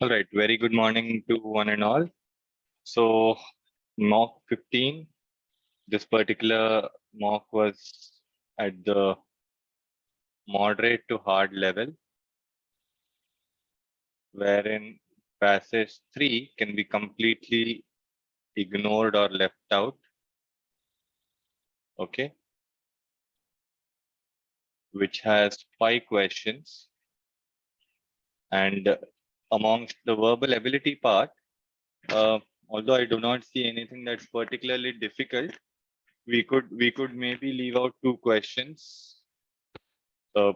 All right, very good morning to one and all. So, mock 15, this particular mock was at the moderate to hard level, wherein passage 3 can be completely ignored or left out. Okay, which has 5 questions. And amongst the verbal ability part, although I do not see anything that's particularly difficult, we could maybe leave out 2 questions uh,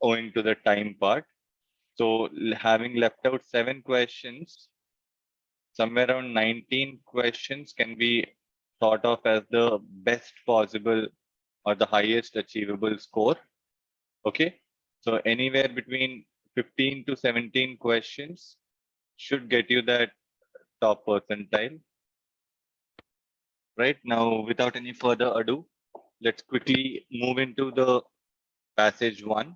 owing to the time part. So having left out 7 questions, somewhere around 19 questions can be thought of as the best possible or the highest achievable score. Okay, so anywhere between 15 to 17 questions should get you that top percentile. Right now, without any further ado, let's quickly move into the passage 1.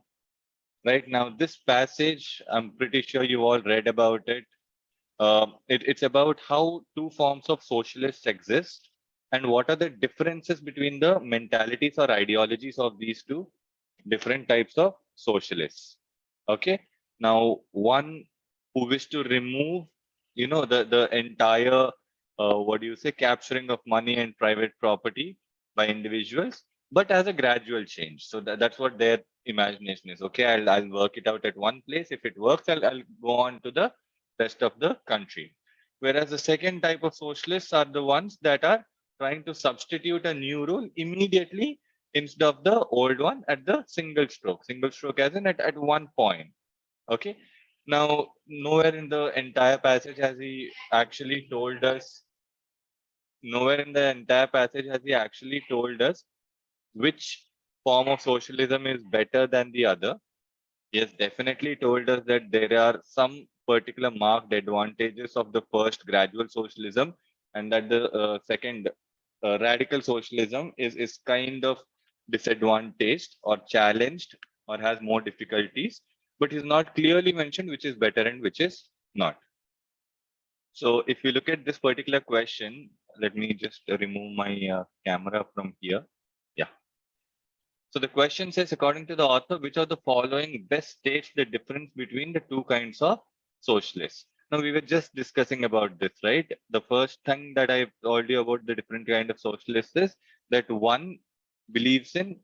Right now, this passage, I'm pretty sure you all read about it. It's about how 2 forms of socialists exist and what are the differences between the mentalities or ideologies of these 2 different types of socialists. Okay. Now, one who wish to remove, the entire, what do you say, capturing of money and private property by individuals, but as a gradual change. So that's what their imagination is. Okay, I'll work it out at one place. If it works, I'll go on to the rest of the country. Whereas the second type of socialists are the ones that are trying to substitute a new rule immediately instead of the old one at the single stroke as in at one point. Okay. Now, nowhere in the entire passage has he actually told us, which form of socialism is better than the other. He has definitely told us that there are some particular marked advantages of the first gradual socialism, and that the second radical socialism is kind of disadvantaged or challenged or has more difficulties, but he's not clearly mentioned which is better and which is not. So if you look at this particular question, let me just remove my camera from here. Yeah. So the question says, according to the author, which of the following best states the difference between the 2 kinds of socialists? Now, we were just discussing about this, right? The first thing that I've told you about the different kind of socialists is that one believes in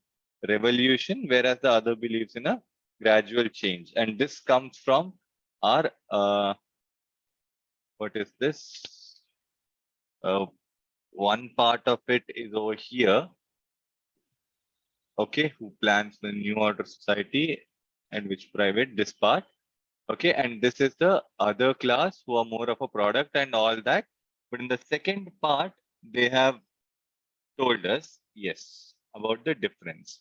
revolution, whereas the other believes in a gradual change. And this comes from our, what is this? One part of it is over here. Okay, who plans the new order society and which private, this part. Okay, and this is the other class who are more of a product and all that. But in the second part, they have told us, yes, about the difference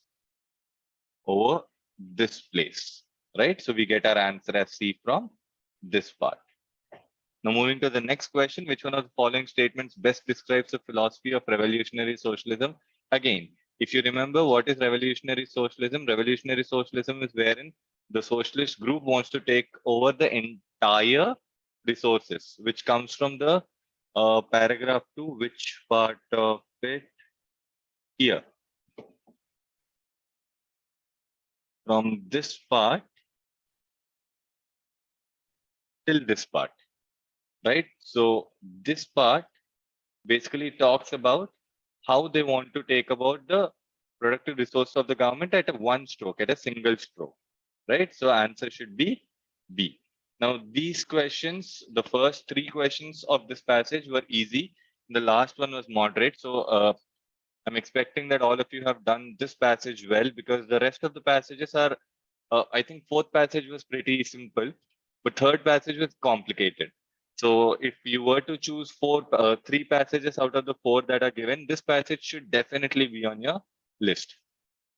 over this place, right? So we get our answer as C from this part. Now moving to the next question, which one of the following statements best describes the philosophy of revolutionary socialism? Again, if you remember what is revolutionary socialism is wherein the socialist group wants to take over the entire resources, which comes from the paragraph 2, which part of it here. From this part till this part, right? So this part basically talks about how they want to take about the productive resource of the government at a one stroke, at a single stroke, right? So answer should be B. Now, these questions, the first 3 questions of this passage were easy. The last one was moderate. So I'm expecting that all of you have done this passage well, because the rest of the passages are, I think 4th passage was pretty simple, but 3rd passage was complicated. So if you were to choose 3 passages out of the 4 that are given, this passage should definitely be on your list.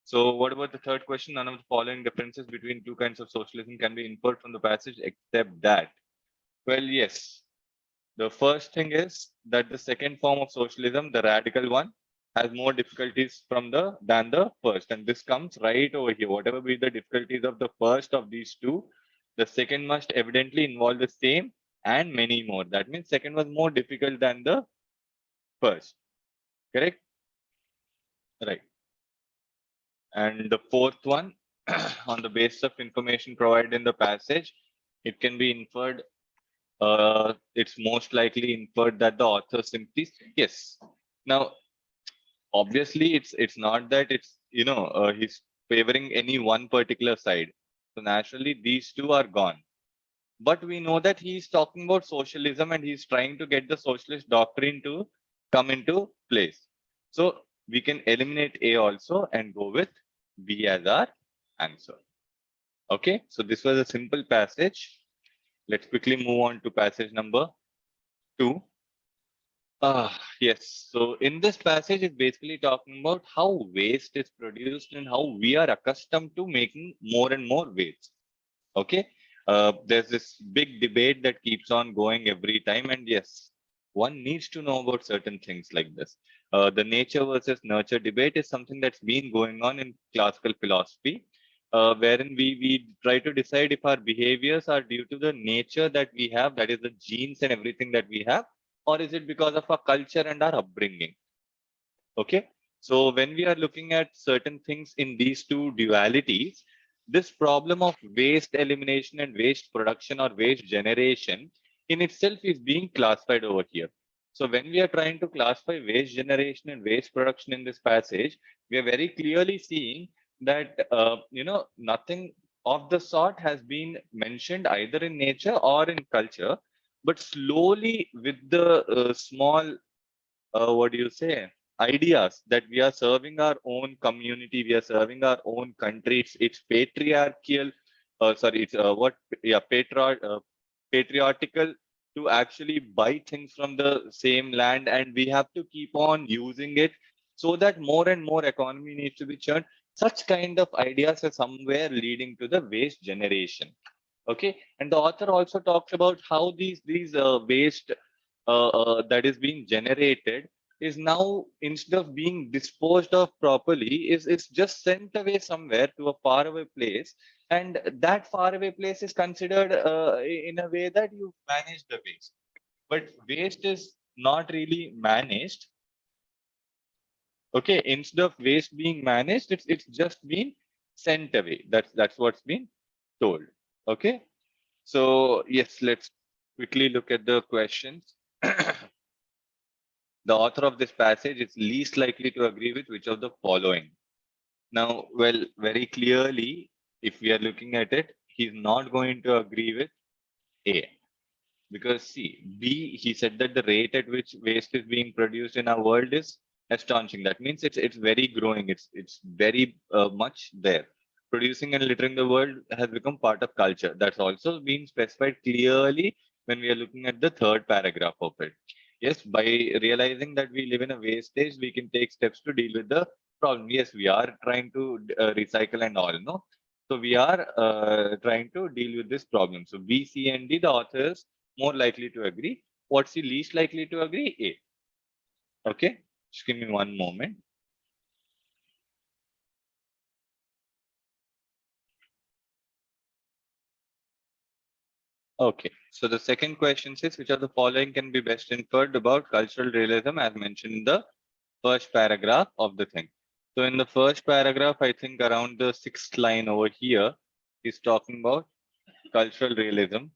So what about the 3rd question? None of the following differences between 2 kinds of socialism can be inferred from the passage except that. Well, yes. The first thing is that the second form of socialism, the radical one, has more difficulties than the first. And this comes right over here. Whatever be the difficulties of the first of these 2, the second must evidently involve the same and many more. That means second was more difficult than the first. Correct? Right. And the fourth one, on the basis of information provided in the passage, it can be inferred, it's most likely inferred that the author simply, yes. Now, obviously, it's not that it's, he's favoring any one particular side. So naturally, these two are gone. But we know that he's talking about socialism and he's trying to get the socialist doctrine to come into place. So we can eliminate A also and go with B as our answer. Okay, so this was a simple passage. Let's quickly move on to passage number 2. Yes. So in this passage, it's basically talking about how waste is produced and how we are accustomed to making more and more waste. Okay. There's this big debate that keeps on going every time. And yes, one needs to know about certain things like this. The nature versus nurture debate is something that's been going on in classical philosophy, wherein we try to decide if our behaviors are due to the nature that we have, that is the genes and everything that we have, or is it because of our culture and our upbringing? Okay. So when we are looking at certain things in these two dualities, this problem of waste elimination and waste production or waste generation in itself is being classified over here. So when we are trying to classify waste generation and waste production in this passage, we are very clearly seeing that, nothing of the sort has been mentioned either in nature or in culture, but slowly with the small, what do you say, ideas that we are serving our own community, we are serving our own country. It's patriarchal, sorry, it's what, yeah, patriotical to actually buy things from the same land, and we have to keep on using it so that more and more economy needs to be churned. Such kind of ideas are somewhere leading to the waste generation. Okay, and the author also talks about how these waste that is being generated is now, instead of being disposed of properly, is just sent away somewhere to a faraway place, and that faraway place is considered in a way that you manage the waste, but waste is not really managed. Okay, instead of waste being managed, it's just been sent away. That's what's been told. Okay, so yes, let's quickly look at the questions. The author of this passage is least likely to agree with which of the following? Now, well, very clearly, if we are looking at it, he's not going to agree with A. Because see, B, he said that the rate at which waste is being produced in our world is astonishing. That means it's very growing. It's very much there. Producing and littering the world has become part of culture. That's also been specified clearly when we are looking at the third paragraph of it. Yes, by realizing that we live in a waste age, we can take steps to deal with the problem. Yes, we are trying to recycle and all, no? So we are trying to deal with this problem. So B, C, and D, the authors more likely to agree. What's the least likely to agree? A. Okay, just give me one moment. Okay, so the second question says, which of the following can be best inferred about cultural realism as mentioned in the first paragraph of the thing? So in the first paragraph, I think around the 6th line over here, he's talking about cultural realism.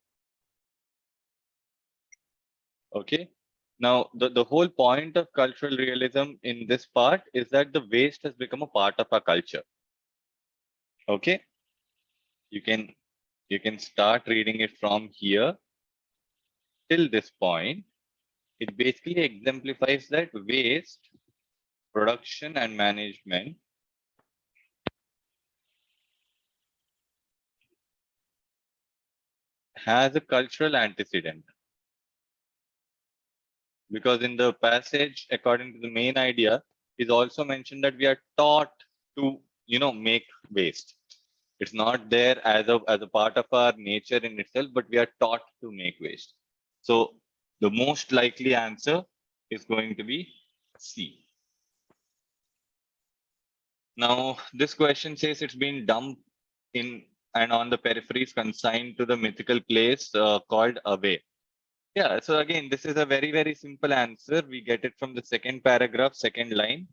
Okay. Now, the whole point of cultural realism in this part is that the waste has become a part of our culture. Okay. You can start reading it from here till this point. It basically exemplifies that waste production and management has a cultural antecedent. Because in the passage, according to the main idea, is also mentioned that we are taught to, make waste. It's not there as a part of our nature in itself, but we are taught to make waste. So the most likely answer is going to be C. Now, this question says it's been dumped in and on the peripheries, consigned to the mythical place called away. Yeah, so again, this is a very, very simple answer. We get it from the second paragraph, second line.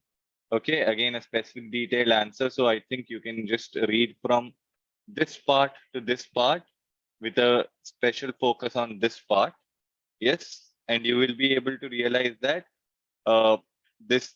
Okay, again, a specific detailed answer. So I think you can just read from this part to this part with a special focus on this part. Yes, and you will be able to realize that uh, this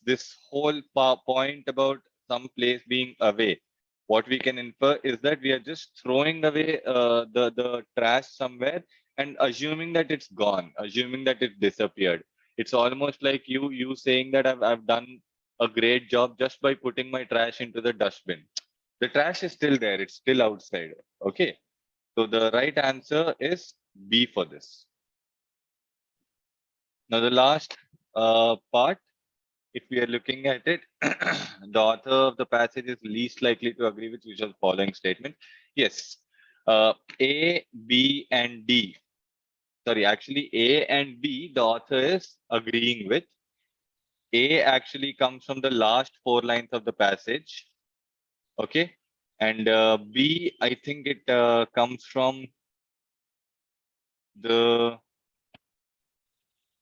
whole point about some place being away, what we can infer is that we are just throwing away the trash somewhere and assuming that it's gone, assuming that it disappeared. It's almost like you saying that I've done a great job just by putting my trash into the dustbin. The trash is still there, it's still outside. Okay, so the right answer is B for this. Now the last part, if we are looking at it, the author of the passage is least likely to agree with which of the following statement. Yes, A, B, and D. Sorry, actually A and B, the author is agreeing with. A actually comes from the last four lines of the passage. Okay. And B, I think it comes from the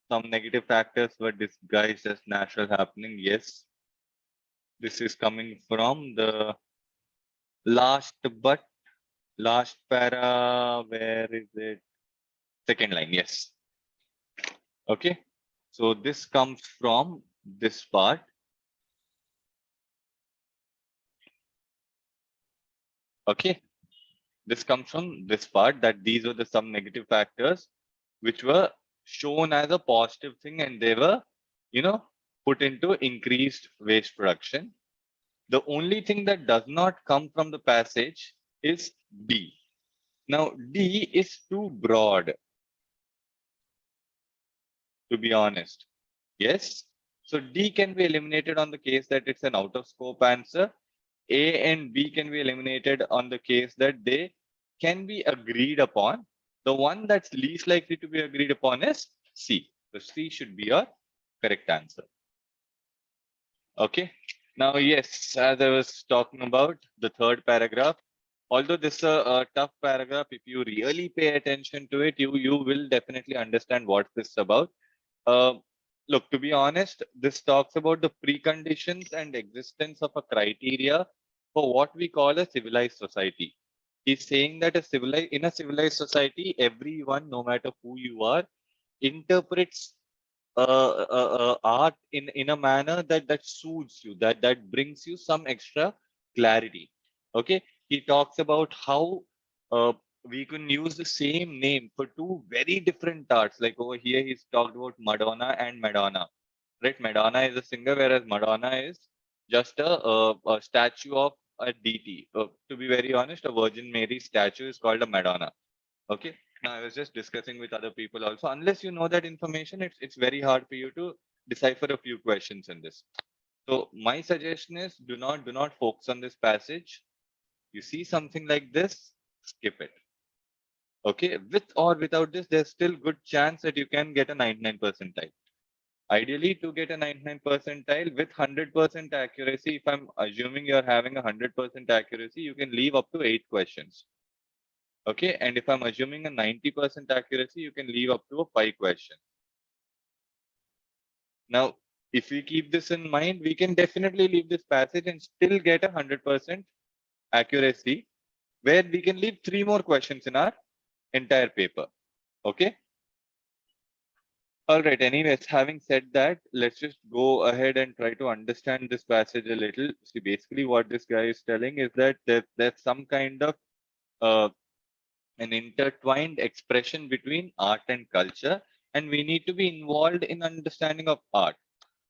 some negative factors were disguised as natural happening. Yes. This is coming from the last but last para, where is it? Second line, yes. Okay. So this comes from this part. Okay. This comes from this part, that these were the some negative factors which were shown as a positive thing and they were, you know, put into increased waste production. The only thing that does not come from the passage is D. Now, D is too broad, to be honest. Yes. So D can be eliminated on the case that it's an out of scope answer. A and B can be eliminated on the case that they can be agreed upon. The one that's least likely to be agreed upon is C. So C should be your correct answer. Okay. Now, yes, as I was talking about the third paragraph, although this is a tough paragraph, if you really pay attention to it, you will definitely understand what this is about. Uh, Look, to be honest, this talks about the preconditions and existence of a criteria for what we call a civilized society. He's saying that in a civilized society, everyone, no matter who you are, interprets art in a manner that suits you, that brings you some extra clarity. Okay, he talks about how uh, we can use the same name for two very different arts. Like over here he's talked about Madonna and Madonna, right? Madonna is a singer, whereas Madonna is just a statue of a deity. To be very honest, a Virgin Mary statue is called a Madonna. Okay. Now, I was just discussing with other people also. Unless you know that information, it's very hard for you to decipher a few questions in this. So my suggestion is do not focus on this passage. You see something like this, skip it. Okay. With or without this, there's still good chance that you can get a 99 percentile. Ideally, to get a 99 percentile with 100% accuracy, if I'm assuming you're having a 100% accuracy, you can leave up to 8 questions. Okay, and if I'm assuming a 90% accuracy, you can leave up to a 5 question. Now, if we keep this in mind, we can definitely leave this passage and still get a 100% accuracy, where we can leave 3 more questions in our entire paper. Okay. All right. Anyways, having said that, let's just go ahead and try to understand this passage a little. See, basically what this guy is telling is that there's some kind of uh, an intertwined expression between art and culture, and we need to be involved in understanding of art.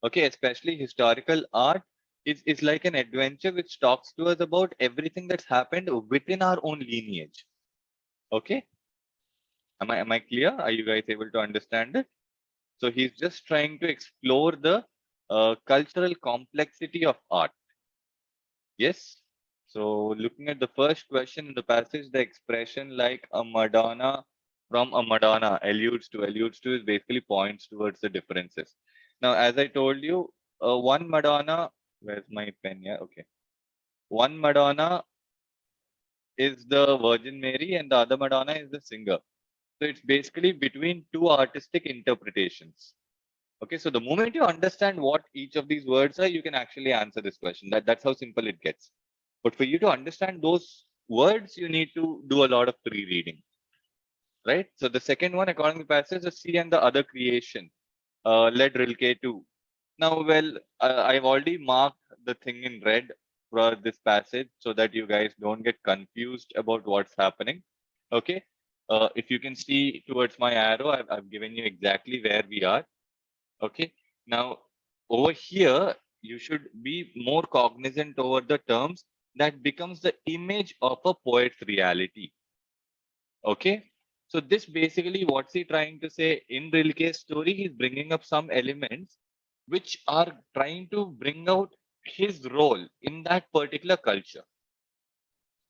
Okay, especially historical art is like an adventure which talks to us about everything that's happened within our own lineage. Okay, am I clear? Are you guys able to understand it? So he's just trying to explore the cultural complexity of art. Yes. So looking at the first question in the passage, the expression like a Madonna from a Madonna alludes to is basically points towards the differences. Now, as I told you, one Madonna, where's my pen? Yeah, okay. One Madonna is the Virgin Mary and the other Madonna is the singer. So it's basically between two artistic interpretations. Okay, so the moment you understand what each of these words are, you can actually answer this question. That's how simple it gets. But for you to understand those words, you need to do a lot of pre-reading, right? So the second one, according to the passage, is sea and the other creation, led Rilke to. Now, well, I've already marked the thing in red for this passage so that you guys don't get confused about what's happening. Okay. If you can see towards my arrow, I've given you exactly where we are. Okay. Now, over here, you should be more cognizant over the terms that becomes the image of a poet's reality. Okay. So this basically what's he trying to say in Rilke's story, he's bringing up some elements which are trying to bring out his role in that particular culture.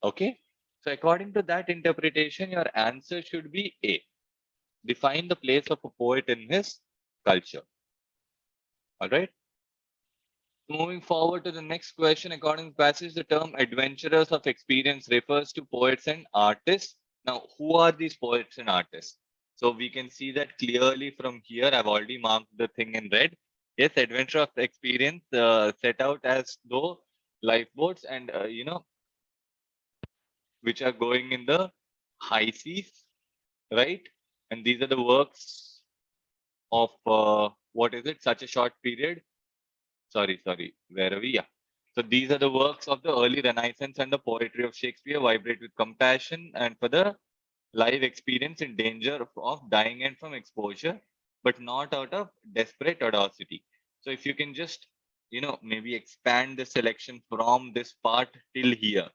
Okay. So according to that interpretation, your answer should be A. Define the place of a poet in his culture. All right. Moving forward to the next question, according to passage, the term adventurers of experience refers to poets and artists. Now, who are these poets and artists? So we can see that clearly from here. I've already marked the thing in red. Yes, adventure of experience set out as though lifeboats and which are going in the high seas, right? And these are the works of what is it? Such a short period. Sorry, where are we? Yeah. So these are the works of the early Renaissance, and the poetry of Shakespeare vibrate with compassion and for the live experience in danger of dying and from exposure, but not out of desperate audacity. So if you can just, maybe expand the selection from this part till here,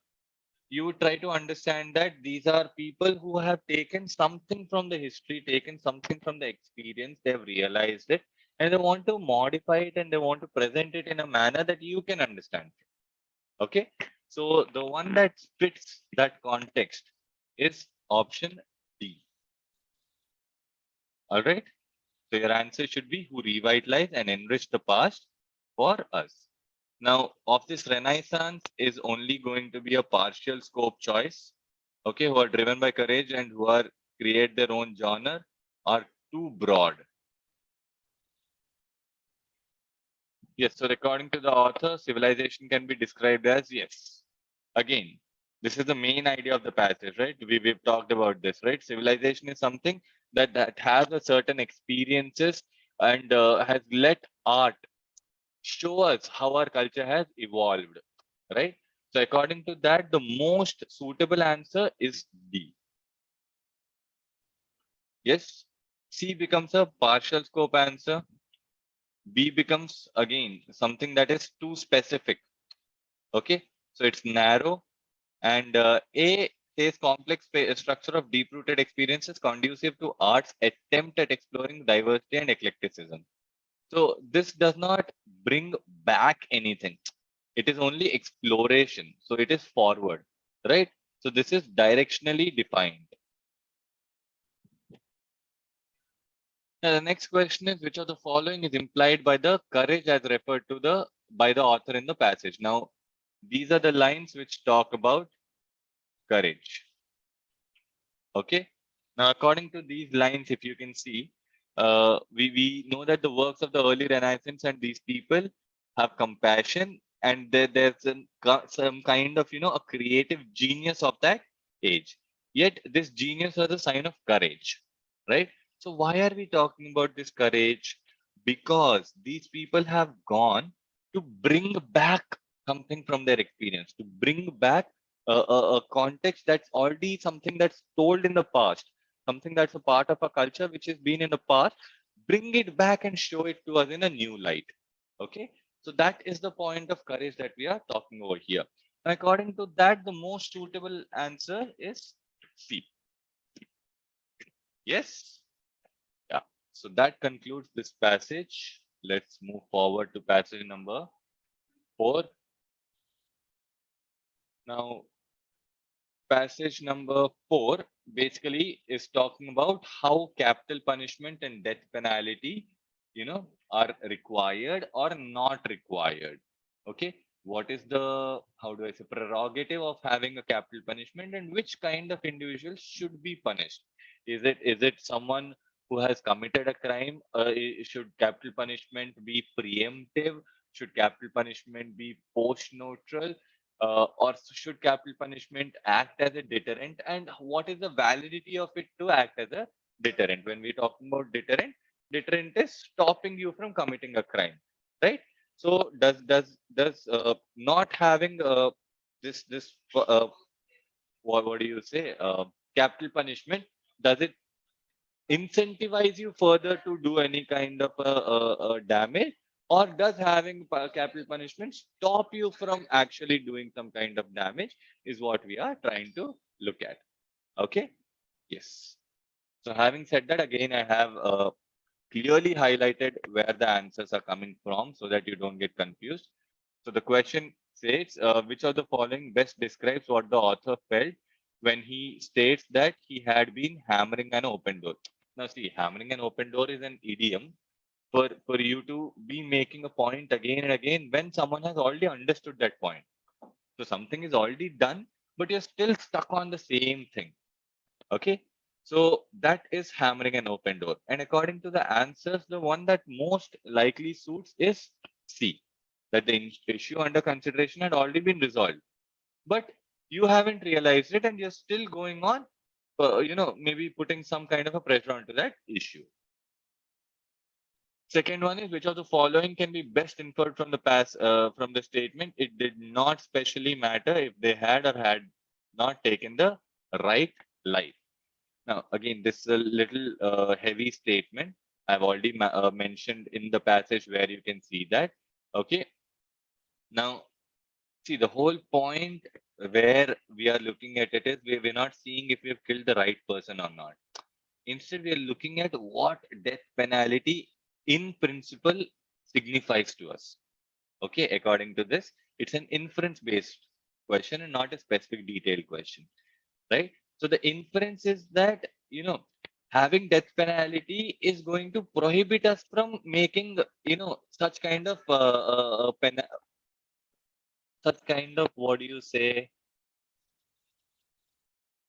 you would try to understand that these are people who have taken something from the history, taken something from the experience, they've realized it, and they want to modify it and they want to present it in a manner that you can understand. Okay. So the one that fits that context is option D. All right. So your answer should be who revitalize and enrich the past for us. Now, of this Renaissance is only going to be a partial scope choice. Okay, who are driven by courage and who are create their own genre are too broad. Yes, so according to the author, civilization can be described as yes. Again, this is the main idea of the passage, right? We've talked about this, right? Civilization is something that has a certain experiences and has let art show us how our culture has evolved, right? So according to that, the most suitable answer is D. Yes, C becomes a partial scope answer. B becomes again something that is too specific. Okay, so it's narrow. And A says complex structure of deep-rooted experiences conducive to art's attempt at exploring diversity and eclecticism. So this does not bring back anything. It is only exploration. So it is forward, right? So this is directionally defined. Now the next question is, which of the following is implied by the courage as referred to by the author in the passage? Now, these are the lines which talk about courage. Okay. Now, according to these lines, if you can see, we know that the works of the early Renaissance and these people have compassion, and there's some kind of a creative genius of that age. Yet this genius was a sign of courage, right? So why are we talking about this courage? Because these people have gone to bring back something from their experience, to bring back a context that's already something that's told in the past, something that's a part of a culture which has been in the past, bring it back and show it to us in a new light. Okay, so that is the point of courage that we are talking over here. And according to that, the most suitable answer is C. Yes. Yeah. So that concludes this passage. Let's move forward to passage number 4. Now, passage number 4 basically is talking about how capital punishment and death penalty, are required or not required. Okay. What is the, how do I say, prerogative of having a capital punishment and which kind of individuals should be punished? Is it someone who has committed a crime? Should capital punishment be preemptive? Should capital punishment be post-neutral? Or should capital punishment act as a deterrent? And what is the validity of it to act as a deterrent? When we talk about deterrent, deterrent is stopping you from committing a crime, right? So does not having this what do you say, capital punishment, does it incentivize you further to do any kind of damage, or does having capital punishment stop you from actually doing some kind of damage, is what we are trying to look at. Okay. Yes. So having said that, again, I have clearly highlighted where the answers are coming from so that you don't get confused. So the question says, which of the following best describes what the author felt when he states that he had been hammering an open door? Now, see, hammering an open door is an idiom for you to be making a point again and again when someone has already understood that point. So something is already done, but you're still stuck on the same thing. Okay. So that is hammering an open door. And according to the answers, the one that most likely suits is C, that the issue under consideration had already been resolved. But you haven't realized it and you're still going on, maybe putting some kind of a pressure onto that issue. Second one is, which of the following can be best inferred from the from the statement? It did not specially matter if they had or had not taken the right life. Now, again, this is a little heavy statement. I've already mentioned in the passage where you can see that. Okay. Now, see, the whole point where we are looking at it is we're not seeing if we have killed the right person or not. Instead, we are looking at what death penalty in principle signifies to us. Okay. According to this, it's an inference based question and not a specific detailed question, right? So the inference is that, having death penalty is going to prohibit us from making, such kind of such kind of, what do you say,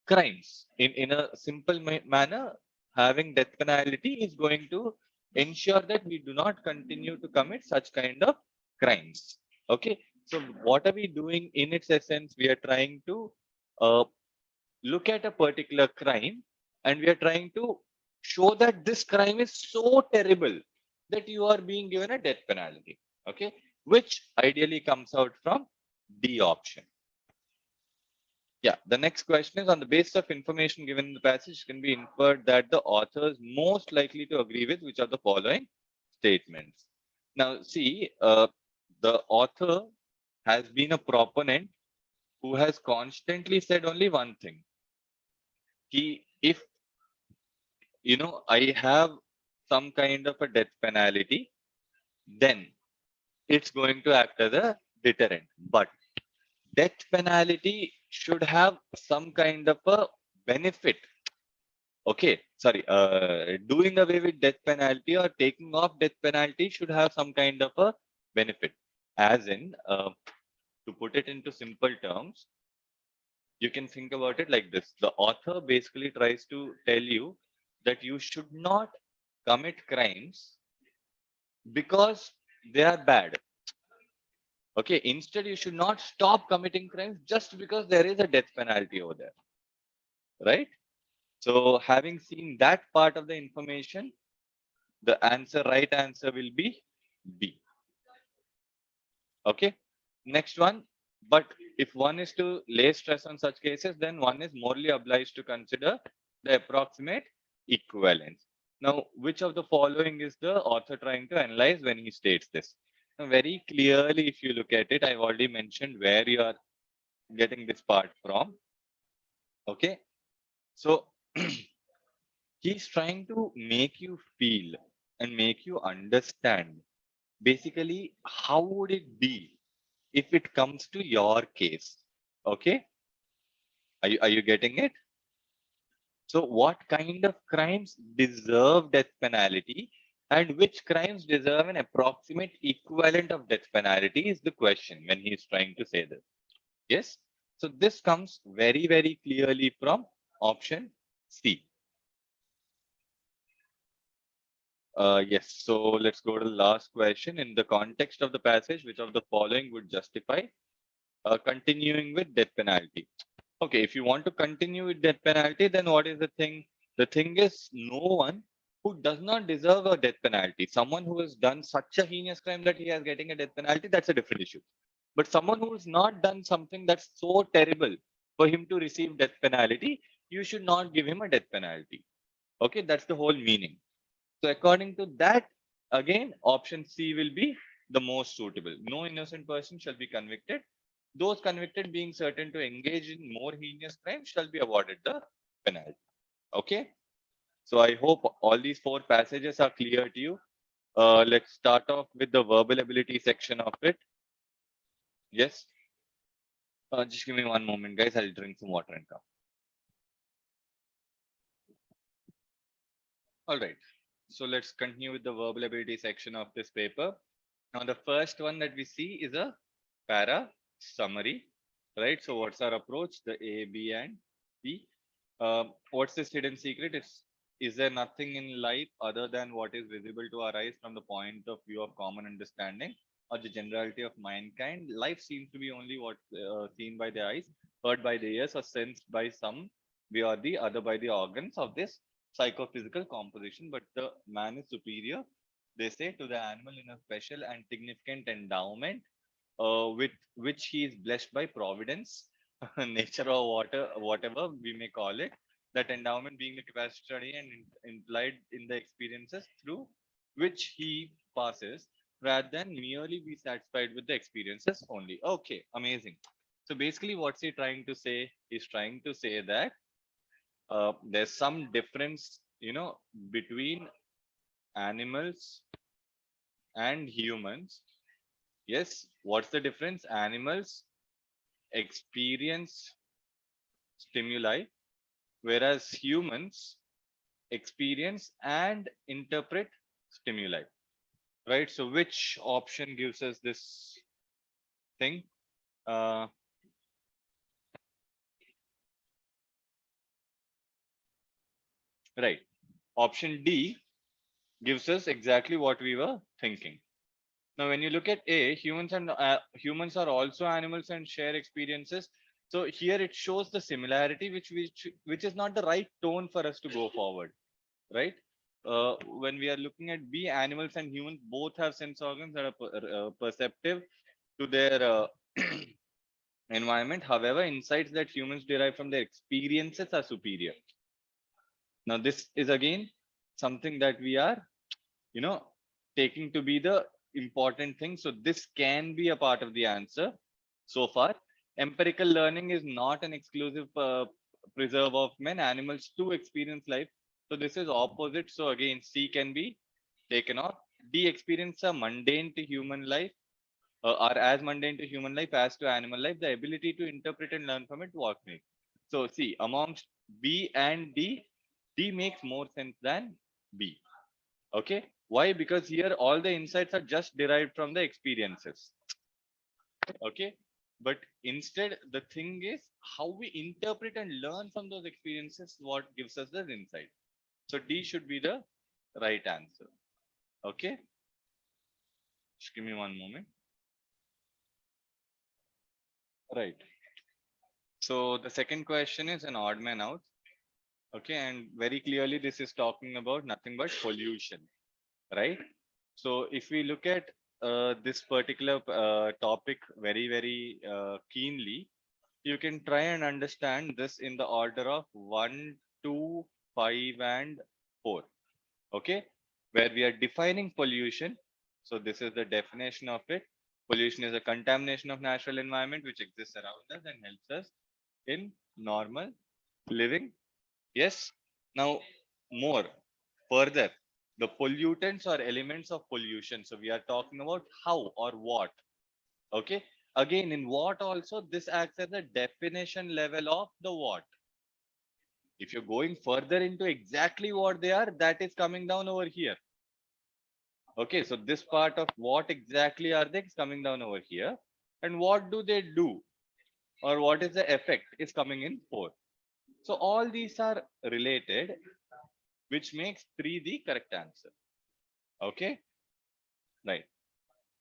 crimes. In a simple manner, having death penalty is going to ensure that we do not continue to commit such kind of crimes. Okay. So what are we doing? In its essence, we are trying to uh, look at a particular crime, and we are trying to show that this crime is so terrible that you are being given a death penalty. Okay. Which ideally comes out from D option. Yeah, the next question is, on the basis of information given in the passage, can be inferred that the author is most likely to agree with which of the following statements. Now, see, the author has been a proponent who has constantly said only one thing. If I have some kind of a death penalty, then it's going to act as a deterrent. But death penalty should have some kind of a benefit. Okay, sorry, doing away with death penalty or taking off death penalty should have some kind of a benefit. As in, to put it into simple terms, you can think about it like this. The author basically tries to tell you that you should not commit crimes because they are bad. Okay, instead, you should not stop committing crimes just because there is a death penalty over there, right? So, having seen that part of the information, the right answer will be B. Okay. Next one. But if one is to lay stress on such cases, then one is morally obliged to consider the approximate equivalence. Now, which of the following is the author trying to analyze when he states this? Now, very clearly, if you look at it, I've already mentioned where you are getting this part from. Okay. So, he's trying to make you feel and make you understand basically how would it be if it comes to your case. Okay, are you getting it? So what kind of crimes deserve death penalty and which crimes deserve an approximate equivalent of death penalty is the question when he's trying to say this. Yes, so this comes very clearly from option C. Yes, so let's go to the last question. In the context of the passage, which of the following would justify continuing with death penalty? Okay, if you want to continue with death penalty, then what is the thing? The thing is, no one who does not deserve a death penalty, someone who has done such a heinous crime that he is getting a death penalty, that's a different issue. But someone who has not done something that's so terrible for him to receive death penalty, you should not give him a death penalty. Okay, that's the whole meaning. So according to that, again, option C will be the most suitable. No innocent person shall be convicted. Those convicted being certain to engage in more heinous crimes shall be awarded the penalty. Okay. So I hope all these four passages are clear to you. Let's start off with the verbal ability section of it. Yes. Just give me one moment, guys. I'll drink some water and come. All right. So let's continue with the verbal ability section of this paper. Now, the first one that we see is a para summary, right? So, what's our approach? The A, B, and C. What's this hidden secret? Is there nothing in life other than what is visible to our eyes from the point of view of common understanding or the generality of mankind? Life seems to be only what seen by the eyes, heard by the ears, or sensed by some way or the other by the organs of this psychophysical composition. But the man is superior, they say, to the animal in a special and significant endowment with which he is blessed by providence, nature, or whatever we may call it. That endowment being the capacity to study and implied in the experiences through which he passes, rather than merely be satisfied with the experiences only. Okay, amazing. So basically, what's he trying to say? He's trying to say that there's some difference, between animals and humans. Yes, what's the difference? Animals experience stimuli, whereas humans experience and interpret stimuli, right? So, which option gives us this thing? Uh, right. Option D gives us exactly what we were thinking. Now, when you look at A, humans are also animals and share experiences. So here it shows the similarity, which is not the right tone for us to go forward, right? When we are looking at B, animals and humans both have sense organs that are perceptive to their environment. However, insights that humans derive from their experiences are superior. Now, this is again something that we are, you know, taking to be the important thing. So this can be a part of the answer so far. Empirical learning is not an exclusive preserve of men. Animals too experience life. So this is opposite. So again, C can be taken off. D, experience are mundane to human life, are as mundane to human life as to animal life. The ability to interpret and learn from it, what makes. So see, amongst B and D, D makes more sense than B. Okay, why? Because here all the insights are just derived from the experiences. Okay, but instead the thing is how we interpret and learn from those experiences, what gives us the insight. So D should be the right answer. Okay, just give me one moment. Right, so the second question is an odd man out. Okay, and very clearly this is talking about nothing but pollution, right? So if we look at this particular topic very keenly, you can try and understand this in the order of 1, 2, 5, and 4. Okay, where we are defining pollution. So this is the definition of it. Pollution is a contamination of natural environment which exists around us and helps us in normal living. Yes. Now, more further, the pollutants or elements of pollution. So we are talking about how or what. Okay. Again, in what also, this acts as a definition level of the what. If you're going further into exactly what they are, that is coming down over here. Okay. So this part of what exactly are they is coming down over here. And what do they do? Or what is the effect is coming in 4. So all these are related, which makes 3 the correct answer. Okay, right.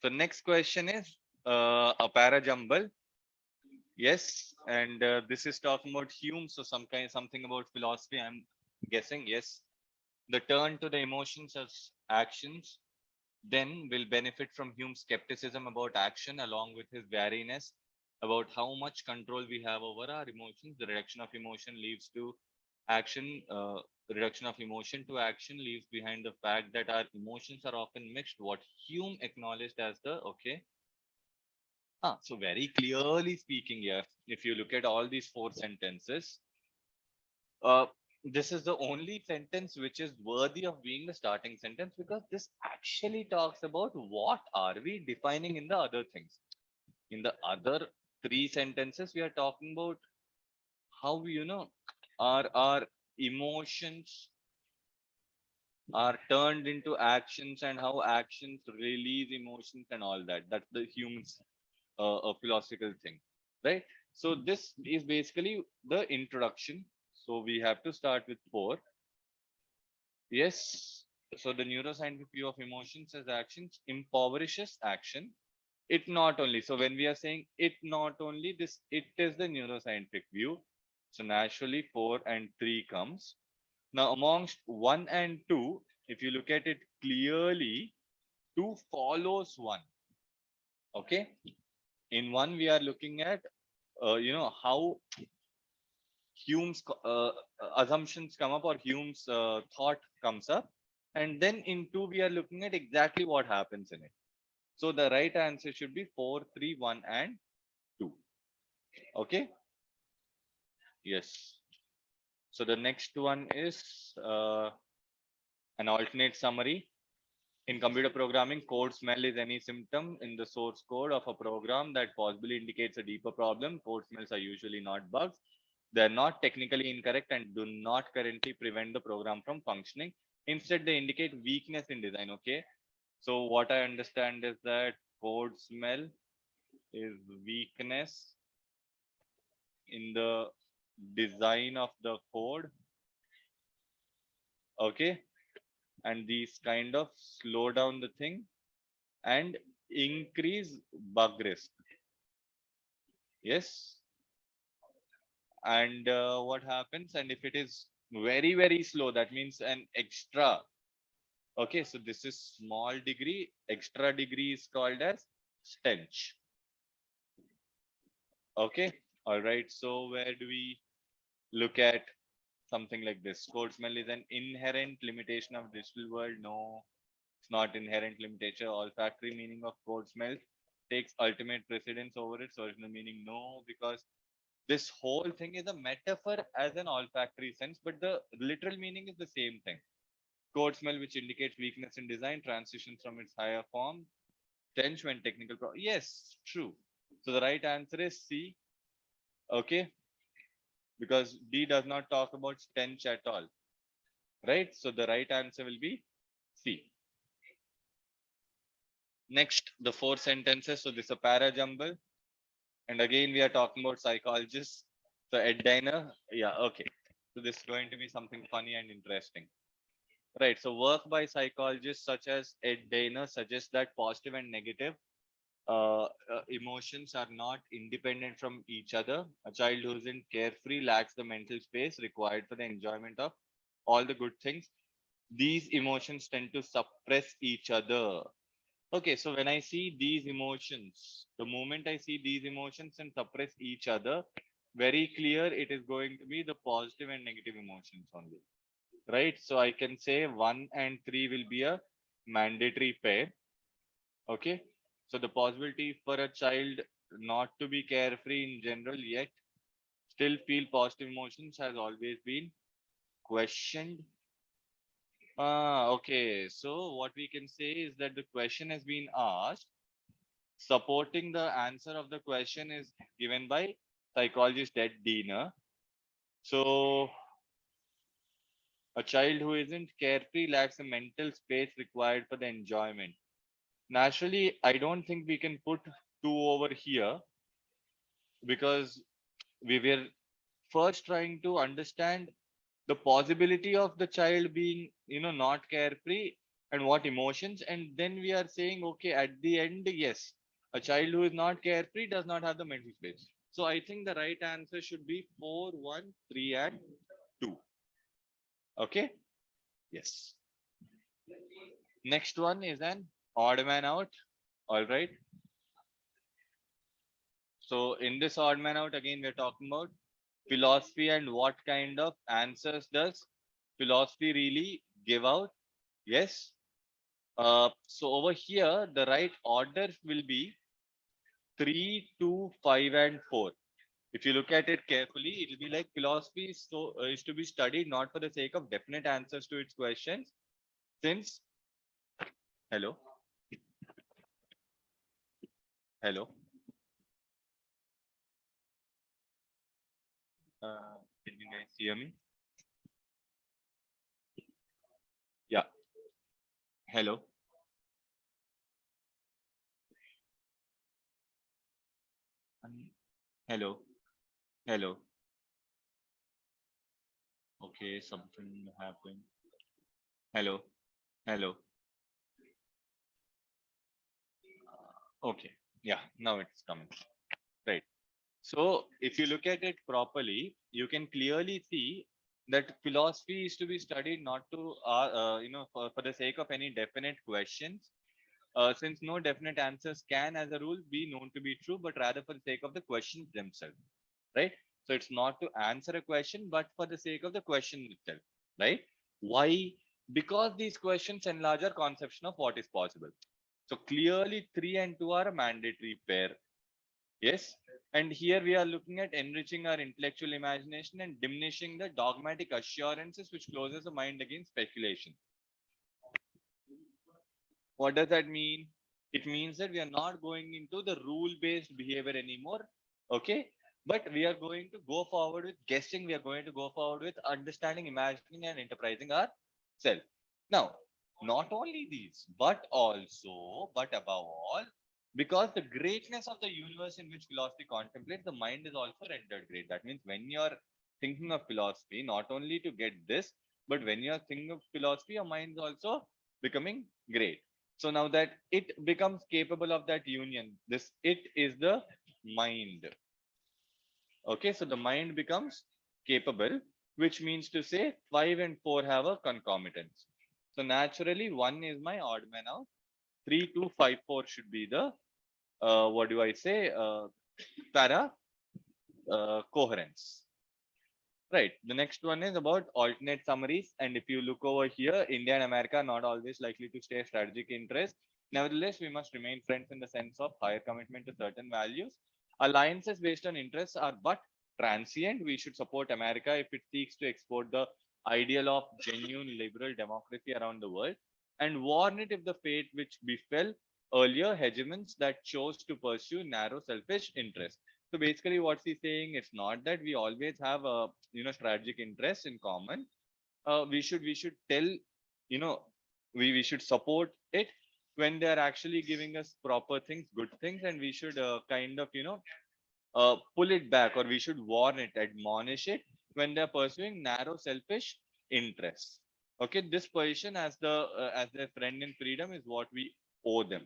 So next question is a para jumble. Yes, and this is talking about Hume. So something about philosophy. I'm guessing. Yes, the turn to the emotions as actions then will benefit from Hume's skepticism about action, along with his wariness about how much control we have over our emotions. The reduction of emotion leads to action. The reduction of emotion to action leaves behind the fact that our emotions are often mixed. What Hume acknowledged as the okay. So very clearly speaking here, if you look at all these four sentences, uh, this is the only sentence which is worthy of being the starting sentence because this actually talks about what are we defining in the other things. In the other three sentences, we are talking about how our emotions are turned into actions and how actions release emotions and all that. That's the humans a philosophical thing, right? So this is basically the introduction. So we have to start with four. Yes. So the neuroscientific view of emotions as actions impoverishes action. It not only, so when we are saying it not only, this it is the neuroscientific view. So naturally 4 and 3 comes. Now amongst 1 and 2, if you look at it clearly, 2 follows 1. Okay. In 1, we are looking at how Hume's assumptions come up or Hume's thought comes up. And then in 2, we are looking at exactly what happens in it. So the right answer should be 4, 3, 1, and 2. Okay. Yes. So the next one is an alternate summary. In computer programming, code smell is any symptom in the source code of a program that possibly indicates a deeper problem. Code smells are usually not bugs. They're not technically incorrect and do not currently prevent the program from functioning. Instead, they indicate weakness in design. Okay. So what I understand is that code smell is weakness in the design of the code. Okay. And these kind of slow down the thing and increase bug risk. Yes. And what happens? And if it is very, very slow, that means an extra. Okay, so this is small degree. Extra degree is called as stench. Okay, all right. So where do we look at something like this? Code smell is an inherent limitation of digital world. No, it's not inherent limitation. Olfactory meaning of code smell takes ultimate precedence over its original meaning. No, because this whole thing is a metaphor as an olfactory sense, but the literal meaning is the same thing. Code smell, which indicates weakness in design, transitions from its higher form, stench when technical. Yes, true. So the right answer is C. Okay, because D does not talk about stench at all. Right. So the right answer will be C. Next, the four sentences. So this is a para jumble. And again, we are talking about psychologists. So Ed Diner. Yeah, okay. So this is going to be something funny and interesting. Right. So work by psychologists such as Ed Dana suggests that positive and negative emotions are not independent from each other. A child who isn't carefree lacks the mental space required for the enjoyment of all the good things. These emotions tend to suppress each other. Okay, so when I see these emotions, the moment I see these emotions and suppress each other, very clear it is going to be the positive and negative emotions only. Right? So I can say 1 and 3 will be a mandatory pair. Okay. So the possibility for a child not to be carefree in general yet still feel positive emotions has always been questioned. Okay. So what we can say is that the question has been asked. Supporting the answer of the question is given by psychologist Ed Diener. So a child who isn't carefree lacks the mental space required for the enjoyment. Naturally, I don't think we can put 2 over here because we were first trying to understand the possibility of the child being, not carefree. and what emotions. And then we are saying, okay, at the end, yes, a child who is not carefree does not have the mental space. So I think the right answer should be 4, 1, 3, and 2. Okay. Yes. Next one is an odd man out. All right. So in this odd man out, again, we're talking about philosophy and what kind of answers does philosophy really give out. Yes. So over here, the right order will be 3, 2, 5, and 4. If you look at it carefully, it will be like philosophy is to be studied not for the sake of definite answers to its questions. Since hello, hello, can you guys hear me? Yeah, hello, hello, hello. Okay, something happened. Hello, hello. Okay, yeah, now it's coming. Right. So if you look at it properly, you can clearly see that philosophy is to be studied not to, for the sake of any definite questions, since no definite answers can, as a rule, be known to be true, but rather for the sake of the questions themselves, right? So it's not to answer a question, but for the sake of the question itself, right? Why? Because these questions enlarge our conception of what is possible. So clearly, 3 and 2 are a mandatory pair. Yes. And here we are looking at enriching our intellectual imagination and diminishing the dogmatic assurances which closes the mind against speculation. What does that mean? It means that we are not going into the rule-based behavior anymore. Okay. But we are going to go forward with guessing. We are going to go forward with understanding, imagining, and enterprising ourselves. Now, not only these, but above all, because the greatness of the universe in which philosophy contemplates, the mind is also rendered great. That means when you're thinking of philosophy, not only to get this, but when you're thinking of philosophy, your mind is also becoming great. So now that it becomes capable of that union, this it is the mind. Okay, so the mind becomes capable, which means to say 5 and 4 have a concomitance. So naturally, 1 is my odd man out. 3, 2, 5, 4 should be the, what do I say, para coherence. Right. The next one is about alternate summaries. And if you look over here, India and America are not always likely to stay strategic interests. Nevertheless, we must remain friends in the sense of higher commitment to certain values. Alliances based on interests are but transient. We should support America if it seeks to export the ideal of genuine liberal democracy around the world, and warn it if the fate which befell earlier hegemons that chose to pursue narrow selfish interests. So basically, what he's saying, it's not that we always have a strategic interest in common. We should tell, we should support it when they are actually giving us proper things, good things, and we should kind of pull it back, or we should warn it, admonish it when they are pursuing narrow selfish interests. Okay, this position as their friend in freedom is what we owe them.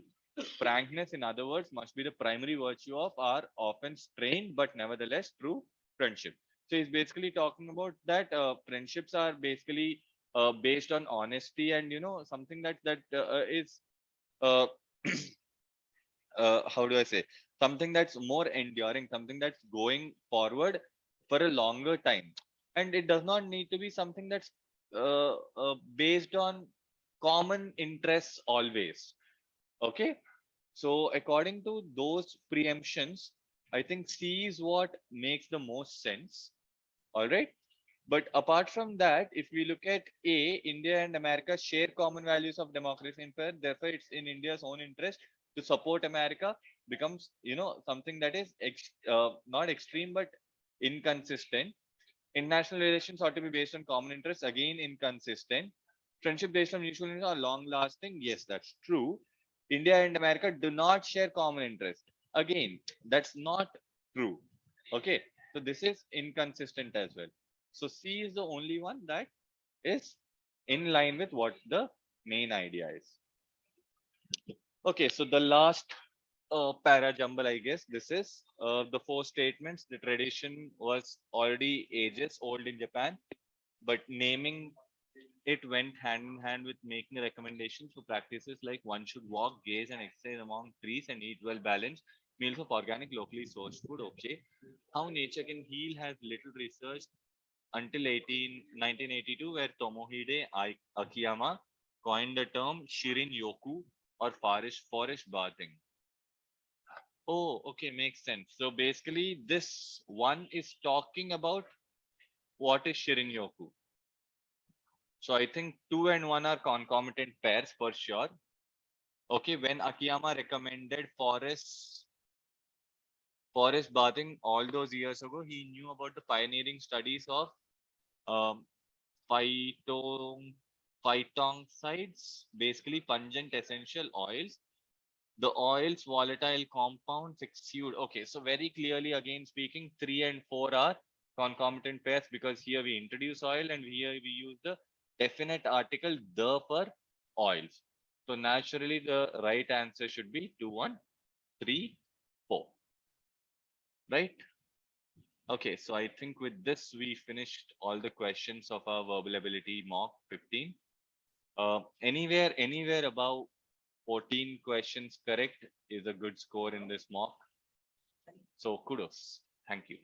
Frankness, in other words, must be the primary virtue of our often strained but nevertheless true friendship. So he's basically talking about that friendships are basically based on honesty, and something that is uh, how do I say, something that's more enduring, something that's going forward for a longer time, and it does not need to be something that's based on common interests always. Okay, so according to those preemptions, I think C is what makes the most sense. All right. But apart from that, if we look at A, India and America share common values of democracy and fair. Therefore, it's in India's own interest to support America. Becomes, something that is not extreme but inconsistent. International relations ought to be based on common interests. Again, inconsistent. Friendship based on mutual interests are long lasting. Yes, that's true. India and America do not share common interests. Again, that's not true. Okay, so this is inconsistent as well. So C is the only one that is in line with what the main idea is. Okay, so the last para jumble, I guess this is the four statements. The tradition was already ages old in Japan, but naming it went hand in hand with making recommendations for practices like one should walk, gaze, and exercise among trees and eat well balanced meals of organic, locally sourced food. Okay. How nature can heal has little research until 1982, where Tomohide Akiyama coined the term Shirin Yoku or forest bathing. Oh, okay, makes sense. So basically, this one is talking about what is Shirin Yoku. So I think two and one are concomitant pairs for sure. Okay, when Akiyama recommended forest bathing all those years ago, he knew about the pioneering studies of um, phytong phytoncides, basically pungent essential oils. The oils volatile compounds exude. Okay, so very clearly again speaking, 3 and 4 are concomitant pairs because here we introduce oil and here we use the definite article the for oils. So naturally the right answer should be 2, 1, 3, 4. Right? Okay, so I think with this we finished all the questions of our verbal ability mock 15. Anywhere above 14 questions correct is a good score in this mock. So kudos. Thank you.